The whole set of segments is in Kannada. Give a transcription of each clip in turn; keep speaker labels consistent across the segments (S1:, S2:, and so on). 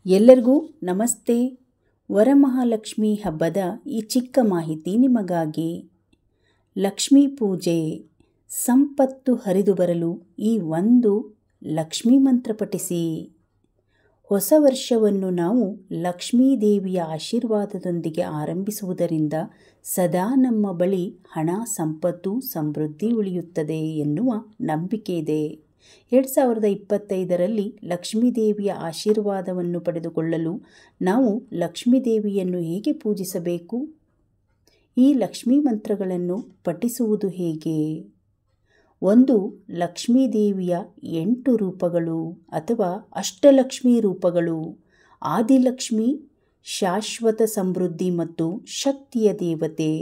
S1: ಎಲ್ಲರಿಗೂ ನಮಸ್ತೆ. ವರಮಹಾಲಕ್ಷ್ಮಿ ಹಬ್ಬದ ಈ ಚಿಕ್ಕ ಮಾಹಿತಿ ನಿಮಗಾಗಿ. ಲಕ್ಷ್ಮೀ ಪೂಜೆ ಸಂಪತ್ತು ಹರಿದು ಬರಲು ಈ ಒಂದು ಲಕ್ಷ್ಮೀ ಮಂತ್ರ ಪಠಿಸಿ. ಹೊಸ ವರ್ಷವನ್ನು ನಾವು ಲಕ್ಷ್ಮೀ ದೇವಿಯ ಆಶೀರ್ವಾದದೊಂದಿಗೆ ಆರಂಭಿಸುವುದರಿಂದ ಸದಾ ನಮ್ಮ ಬಳಿ ಹಣ, ಸಂಪತ್ತು, ಸಮೃದ್ಧಿ ಉಳಿಯುತ್ತದೆ ಎನ್ನುವ ನಂಬಿಕೆ ಇದೆ. 2025ರಲ್ಲಿ ಲಕ್ಷ್ಮೀ ದೇವಿಯ ಆಶೀರ್ವಾದವನ್ನು ಪಡೆದುಕೊಳ್ಳಲು ನಾವು ಲಕ್ಷ್ಮೀ ದೇವಿಯನ್ನು ಹೇಗೆ ಪೂಜಿಸಬೇಕು? ಈ ಲಕ್ಷ್ಮೀ ಮಂತ್ರಗಳನ್ನು ಪಠಿಸುವುದು ಹೇಗೆ? 1. ಲಕ್ಷ್ಮೀ ದೇವಿಯ 8 ರೂಪಗಳು ಅಥವಾ ಅಷ್ಟಲಕ್ಷ್ಮೀ ರೂಪಗಳು. ಆದಿಲಕ್ಷ್ಮಿ ಶಾಶ್ವತ ಸಮೃದ್ಧಿ ಮತ್ತು ಶಕ್ತಿಯ ದೇವತೆ.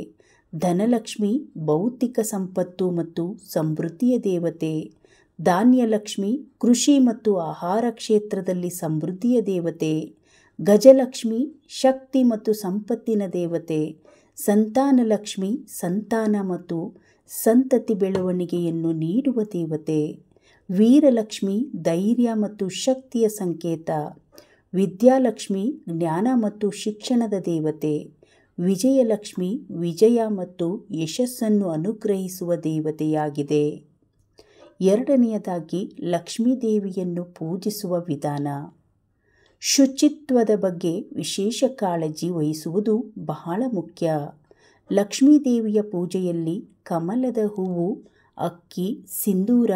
S1: ಧನಲಕ್ಷ್ಮಿ ಭೌತಿಕ ಸಂಪತ್ತು ಮತ್ತು ಸಮೃದ್ಧಿಯ ದೇವತೆ. ಧಾನ್ಯಲಕ್ಷ್ಮಿ ಕೃಷಿ ಮತ್ತು ಆಹಾರ ಕ್ಷೇತ್ರದಲ್ಲಿ ಸಮೃದ್ಧಿಯ ದೇವತೆ. ಗಜಲಕ್ಷ್ಮಿ ಶಕ್ತಿ ಮತ್ತು ಸಂಪತ್ತಿನ ದೇವತೆ. ಸಂತಾನಲಕ್ಷ್ಮಿ ಸಂತಾನ ಮತ್ತು ಸಂತತಿ ಬೆಳವಣಿಗೆಯನ್ನು ನೀಡುವ ದೇವತೆ. ವೀರಲಕ್ಷ್ಮಿ ಧೈರ್ಯ ಮತ್ತು ಶಕ್ತಿಯ ಸಂಕೇತ. ವಿದ್ಯಾಲಕ್ಷ್ಮಿ ಜ್ಞಾನ ಮತ್ತು ಶಿಕ್ಷಣದ ದೇವತೆ. ವಿಜಯಲಕ್ಷ್ಮಿ ವಿಜಯ ಮತ್ತು ಯಶಸ್ಸನ್ನು ಅನುಗ್ರಹಿಸುವ ದೇವತೆಯಾಗಿದೆ. 2ನೇದಾಗಿ ಲಕ್ಷ್ಮೀ ದೇವಿಯನ್ನು ಪೂಜಿಸುವ ವಿಧಾನ. ಶುಚಿತ್ವದ ಬಗ್ಗೆ ವಿಶೇಷ ಕಾಳಜಿ ವಹಿಸುವುದು ಬಹಳ ಮುಖ್ಯ. ಲಕ್ಷ್ಮೀ ದೇವಿಯ ಪೂಜೆಯಲ್ಲಿ ಕಮಲದ ಹೂವು, ಅಕ್ಕಿ, ಸಿಂಧೂರ,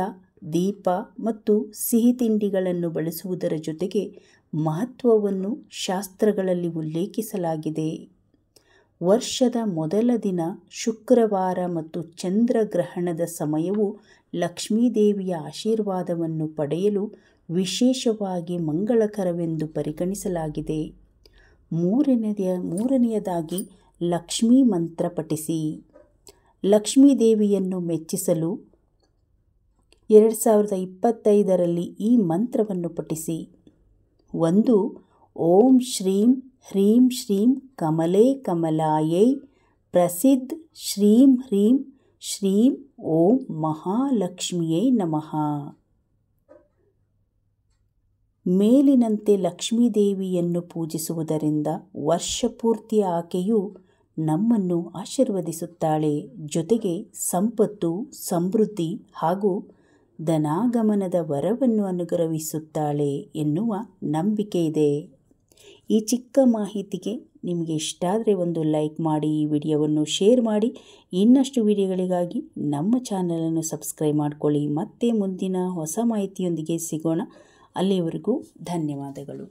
S1: ದೀಪ ಮತ್ತು ಸಿಹಿ ತಿಂಡಿಗಳನ್ನು ಬಳಸುವುದರ ಜೊತೆಗೆ ಮಹತ್ವವನ್ನು ಶಾಸ್ತ್ರಗಳಲ್ಲಿ ಉಲ್ಲೇಖಿಸಲಾಗಿದೆ. ವರ್ಷದ ಮೊದಲ ದಿನ ಶುಕ್ರವಾರ ಮತ್ತು ಚಂದ್ರಗ್ರಹಣದ ಸಮಯವು ಲಕ್ಷ್ಮೀ ದೇವಿಯ ಆಶೀರ್ವಾದವನ್ನು ಪಡೆಯಲು ವಿಶೇಷವಾಗಿ ಮಂಗಳಕರವೆಂದು ಪರಿಗಣಿಸಲಾಗಿದೆ. 3ನೇದಾಗಿ ಲಕ್ಷ್ಮೀ ಮಂತ್ರ ಪಠಿಸಿ. ಲಕ್ಷ್ಮೀ ದೇವಿಯನ್ನು ಮೆಚ್ಚಿಸಲು 2025ರಲ್ಲಿ ಈ ಮಂತ್ರವನ್ನು ಪಠಿಸಿ. 1. ಓಂ ಶ್ರೀಂ ಹ್ರೀಂ ಶ್ರೀಂ ಕಮಲೇ ಕಮಲಾಯೈ ಪ್ರಸಿದ್ಧ ಶ್ರೀಂ ಹ್ರೀಂ ಶ್ರೀಂ ಓಂ ಮಹಾಲಕ್ಷ್ಮಿಯೇ ನಮಃ. ಮೇಲಿನಂತೆ ಲಕ್ಷ್ಮೀ ದೇವಿಯನ್ನು ಪೂಜಿಸುವುದರಿಂದ ವರ್ಷಪೂರ್ತಿ ಆಕೆಯು ನಮ್ಮನ್ನು ಆಶೀರ್ವದಿಸುತ್ತಾಳೆ. ಜೊತೆಗೆ ಸಂಪತ್ತು, ಸಮೃದ್ಧಿ ಹಾಗೂ ಧನಾಗಮನದ ವರವನ್ನು ಅನುಗ್ರಹಿಸುತ್ತಾಳೆ ಎನ್ನುವ ನಂಬಿಕೆ ಇದೆ. ಈ ಚಿಕ್ಕ ಮಾಹಿತಿಗೆ ನಿಮಗೆ ಇಷ್ಟ ಆದರೆ ಒಂದು ಲೈಕ್ ಮಾಡಿ, ಈ ವಿಡಿಯೋವನ್ನು ಶೇರ್ ಮಾಡಿ. ಇನ್ನಷ್ಟು ವಿಡಿಯೋಗಳಿಗಾಗಿ ನಮ್ಮ ಚಾನಲನ್ನು ಸಬ್ಸ್ಕ್ರೈಬ್ ಮಾಡಿಕೊಳ್ಳಿ. ಮತ್ತೆ ಮುಂದಿನ ಹೊಸ ಮಾಹಿತಿಯೊಂದಿಗೆ ಸಿಗೋಣ. ಅಲ್ಲಿಯವರೆಗೂ ಧನ್ಯವಾದಗಳು.